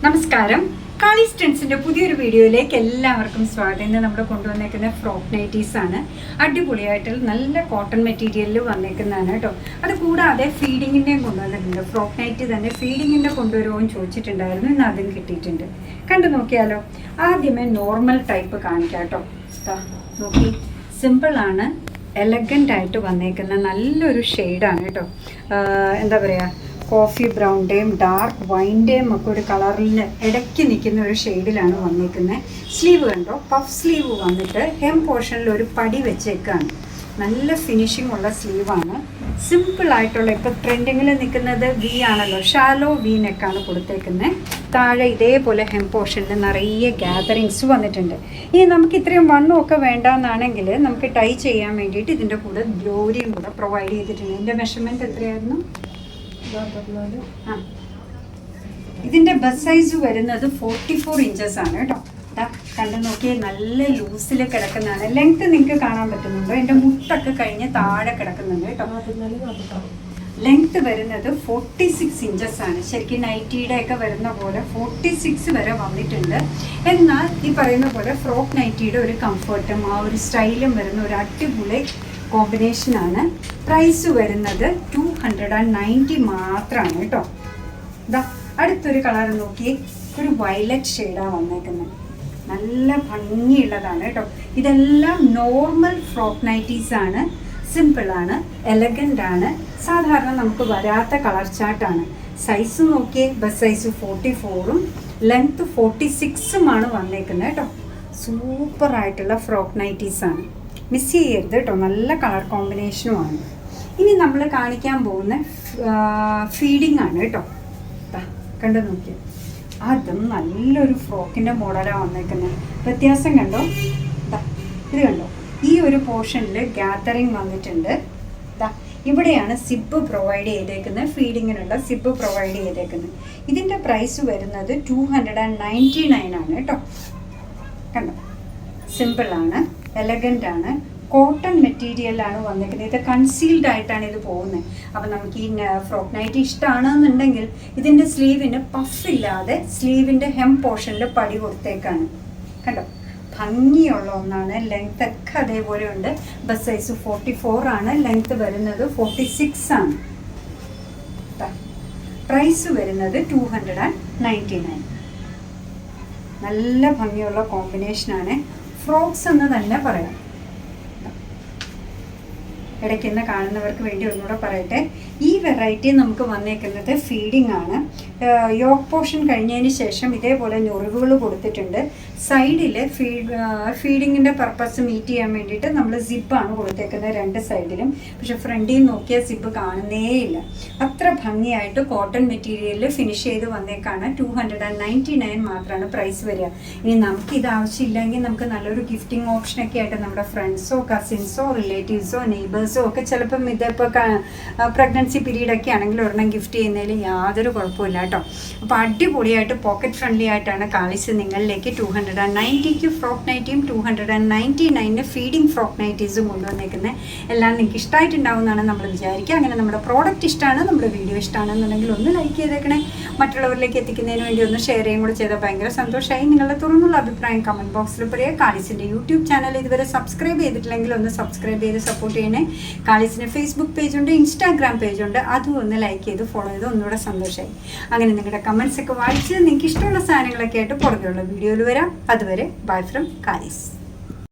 നമസ്കാരം. കാളീസ് ട്രെൻഡ്സിന്റെ പുതിയൊരു വീഡിയോയിലേക്ക് എല്ലാവർക്കും സ്വാഗതം. ഇന്ന് നമ്മൾ കൊണ്ടുവന്നേക്കുന്ന ഫ്രോക്ക് നൈറ്റീസ് ആണ്. അടിപൊളിയായിട്ടുള്ള നല്ല കോട്ടൺ മെറ്റീരിയലിൽ വന്നേക്കുന്നതാണ് കേട്ടോ. അത് കൂടാതെ ഫീഡിങ്ങിൻ്റെയും കൊണ്ടുവന്നിട്ടുണ്ട്. ഫ്രോക്ക് നൈറ്റി തന്നെ ഫീഡിങ്ങിൻ്റെ കൊണ്ടുവരുമോ എന്ന് ചോദിച്ചിട്ടുണ്ടായിരുന്നു. ഇന്ന് അതും കിട്ടിയിട്ടുണ്ട്. കണ്ടു നോക്കിയാലോ. ആദ്യമേ നോർമൽ ടൈപ്പ് കാണിക്കാം കേട്ടോ. നോക്കി, സിമ്പിളാണ്, എലഗൻ്റ് ആയിട്ട് വന്നേക്കുന്ന നല്ലൊരു ഷെയ്ഡാണ് കേട്ടോ. എന്താ പറയുക, കോഫി ബ്രൗണിൻ്റെയും ഡാർക്ക് വൈൻ്റെയും ഒക്കെ ഒരു കളറിൽ ഇടയ്ക്ക് നിൽക്കുന്ന ഒരു ഷെയ്ഡിലാണ് വന്നിരിക്കുന്നത്. സ്ലീവ് കണ്ടോ, പഫ് സ്ലീവ് വന്നിട്ട് ഹെം പോർഷനിൽ ഒരു പടി വെച്ചേക്കാണ്. നല്ല ഫിനിഷിംഗ് ഉള്ള സ്ലീവാണ്. സിമ്പിളായിട്ടുള്ള, ഇപ്പോൾ ട്രെൻഡിങ്ങിൽ നിൽക്കുന്നത് വി ആണല്ലോ, ഷാലോ വി നെക്കാണ് കൊടുത്തേക്കുന്നത്. താഴെ ഇതേപോലെ ഹെം പോർഷനിൽ നിറയെ ഗ്യാതറിങ്സ് വന്നിട്ടുണ്ട്. ഇനി നമുക്ക് ഇത്രയും വണ്ണമൊക്കെ വേണ്ടാന്നാണെങ്കിൽ നമുക്ക് ടൈ ചെയ്യാൻ വേണ്ടിയിട്ട് ഇതിൻ്റെ കൂടെ ഗ്ലോരിയും കൂടെ പ്രൊവൈഡ് ചെയ്തിട്ടുണ്ട്. ഇതിൻ്റെ മെഷർമെൻറ്റ് എത്രയായിരുന്നു? ഇതിന്റെ ബസ് സൈസ് വരുന്നത് 44 ഇഞ്ചസ് ആണ് കേട്ടോ. കണ്ടു നോക്കിയാൽ നല്ല ലൂസിൽ കിടക്കുന്നതാണ്. ലെങ്ത് നിങ്ങൾക്ക് കാണാൻ പറ്റുന്നുണ്ടോ? എൻ്റെ മുട്ടൊക്കെ കഴിഞ്ഞ് താഴെ കിടക്കുന്നുണ്ട് കേട്ടോ. ലെങ്ത് വരുന്നത് 46 ഇഞ്ചസ് ആണ്. ശരിക്കും നൈറ്റിയുടെ ഒക്കെ വരുന്ന പോലെ 46 വരെ വന്നിട്ടുണ്ട്. എന്നാൽ ഈ പറയുന്ന പോലെ ഫ്രോക്ക് നൈറ്റിയുടെ ഒരു കംഫർട്ടും ആ ഒരു സ്റ്റൈലും വരുന്ന ഒരു അടിപൊളി കോമ്പിനേഷനാണ്. പ്രൈസ് വരുന്നത് 290 മാത്രമാണ് കേട്ടോ. ഇതാ അടുത്തൊരു കളർ നോക്കി, ഒരു വയലറ്റ് ഷെയ്ഡാണ് വന്നേക്കുന്നത്. നല്ല ഭംഗിയുള്ളതാണ് കേട്ടോ. ഇതെല്ലാം നോർമൽ ഫ്രോക്ക് നൈറ്റീസ് ആണ്. സിമ്പിളാണ്, എലഗൻ്റ് ആണ്. സാധാരണ നമുക്ക് വരാത്ത കളർ ചാർട്ടാണ്. സൈസ് നോക്കിയേ, ബസ് സൈസ് 44ഉം ലെങ്ത് 46ഉമാണ് വന്നേക്കുന്നത് കേട്ടോ. സൂപ്പറായിട്ടുള്ള ഫ്രോക്ക് നൈറ്റീസാണ്, മിസ് ചെയ്യരുത് കേട്ടോ. നല്ല കളർ കോമ്പിനേഷനുമാണ്. ഇനി നമ്മൾ കാണിക്കാൻ പോകുന്ന ഫീഡിങ് ആണ് കേട്ടോ. കണ്ടു നോക്കിയാൽ അതും നല്ലൊരു ഫ്രോക്കിൻ്റെ മോഡലാണ് വന്നേക്കുന്നത്. വ്യത്യാസം കണ്ടോ? ഇത് കണ്ടോ, ഈ ഒരു പോർഷനിൽ ഗ്യാതറിങ് വന്നിട്ടുണ്ട്. ഇവിടെയാണ് സിബ് പ്രൊവൈഡ് ചെയ്തേക്കുന്നത്. ഫീഡിങ്ങിനുള്ള സിബ് പ്രൊവൈഡ് ചെയ്തേക്കുന്നത്. ഇതിൻ്റെ പ്രൈസ് വരുന്നത് 299 ആണ് കേട്ടോ. കണ്ടോ, സിമ്പിളാണ്, എലഗൻ്റ് ആണ്, കോട്ടൺ മെറ്റീരിയലാണ് വന്നിരിക്കുന്നത്. ഇത് കൺസീൽഡ് ആയിട്ടാണ് ഇത് പോകുന്നത്. അപ്പം നമുക്ക് ഈ ഫ്രോക്ക് നൈറ്റി ഇഷ്ടമാണെന്നുണ്ടെങ്കിൽ ഇതിൻ്റെ സ്ലീവിന് പഫില്ലാതെ സ്ലീവിൻ്റെ ഹെം പോർഷനിൽ പടി കൊടുത്തേക്കാണ്. കണ്ടോ, ഭംഗിയുള്ള ഒന്നാണ്. ലെങ്ത് ഒക്കെ അതേപോലെ ഉണ്ട്. ബസ് സൈസ് 44 ആണ്. ലെങ്ത് വരുന്നത് 46 ആണ്. പ്രൈസ് വരുന്നത് 299. നല്ല ഭംഗിയുള്ള കോമ്പിനേഷനാണ്. ഫ്രോക്സ് എന്ന് തന്നെ പറയാം. ഇടയ്ക്കുന്ന കാണുന്നവർക്ക് വേണ്ടി ഒന്നുകൂടെ പറയട്ടെ, ഈ വെറൈറ്റി നമുക്ക് വന്നേക്കുന്നത് ഫീഡിംഗ് ആണ്. യോക്ക് പോർഷൻ കഴിഞ്ഞതിന് ശേഷം ഇതേപോലെ ഞൊറിവുകൾ കൊടുത്തിട്ടുണ്ട്. സൈഡിൽ ഫീഡിങ്ങിൻ്റെ പർപ്പസ് മീറ്റ് ചെയ്യാൻ വേണ്ടിയിട്ട് നമ്മൾ സിബാണ് കൊടുത്തേക്കുന്നത് രണ്ട് സൈഡിലും. പക്ഷെ ഫ്രണ്ടിൽ നോക്കിയാൽ സിബ് കാണുന്നേയില്ല. അത്ര ഭംഗിയായിട്ട് കോട്ടൺ മെറ്റീരിയലിൽ ഫിനിഷ് ചെയ്ത് വന്നേക്കാണ്. 299 മാത്രമാണ് പ്രൈസ് വരിക. ഇനി നമുക്ക് ഇത് ആവശ്യമില്ലെങ്കിൽ നമുക്ക് നല്ലൊരു ഗിഫ്റ്റിംഗ് ഓപ്ഷനൊക്കെ ആയിട്ട് നമ്മുടെ ഫ്രണ്ട്സോ കസിൻസോ റിലേറ്റീവ്സോ നെയ്ബേഴ്സോ ഒക്കെ ചിലപ്പം ഇതിപ്പോൾ പ്രഗ്നൻസി പീരീഡൊക്കെ ആണെങ്കിൽ ഒരെണ്ണം ഗിഫ്റ്റ് ചെയ്യുന്നതിൽ യാതൊരു കുഴപ്പമില്ല കേട്ടോ. അപ്പോൾ അടിപൊളിയായിട്ട് പോക്കറ്റ് ഫ്രണ്ട്ലി ആയിട്ടാണ് കാളിസ് നിങ്ങളിലേക്ക് 290ക്ക് ഫ്രോക്ക് നൈറ്റിയും 299 ഫീഡിങ് ഫ്രോക്ക് നൈറ്റീസും കൊണ്ടുവന്നേക്കുന്നത്. എല്ലാം നിങ്ങൾക്ക് ഇഷ്ടമായിട്ടുണ്ടാവുമെന്നാണ് നമ്മൾ വിചാരിക്കുക. അങ്ങനെ നമ്മുടെ പ്രോഡക്റ്റ് ഇഷ്ടമാണ്, നമ്മുടെ വീഡിയോ ഇഷ്ടമാണെന്നുണ്ടെങ്കിൽ ഒന്ന് ലൈക്ക് ചെയ്തേക്കണേ. മറ്റുള്ളവരിലേക്ക് എത്തിക്കുന്നതിന് വേണ്ടി ഒന്ന് ഷെയർ ചെയ്യും കൂടെ ചെയ്താൽ ഭയങ്കര സന്തോഷമായി. നിങ്ങളുടെ തുറന്നുള്ള അഭിപ്രായം കമൻറ്റ് ബോക്സിൽ പറയുക. കാളിസിൻ്റെ യൂട്യൂബ് ചാനൽ ഇതുവരെ സബ്സ്ക്രൈബ് ചെയ്തിട്ടില്ലെങ്കിൽ ഒന്ന് സബ്സ്ക്രൈബ് ചെയ്ത് സപ്പോർട്ട് ചെയ്യണേ. കാളിസിന് ഫേസ്ബുക്ക് പേജുണ്ട്, ഇൻസ്റ്റാഗ്രാം പേജുണ്ട്. അതും ഒന്ന് ലൈക്ക് ചെയ്ത് ഫോളോ ചെയ്ത് ഒന്നുകൂടെ സന്തോഷമായി. അങ്ങനെ നിങ്ങളുടെ കമൻസ് ഒക്കെ വായിച്ച് നിങ്ങൾക്ക് ഇഷ്ടമുള്ള സാധനങ്ങളൊക്കെ ആയിട്ട് പുറകെയുള്ള വീഡിയോയിൽ വരാം. അതുവരെ ബൈ ഫ്രം കാളിസ്.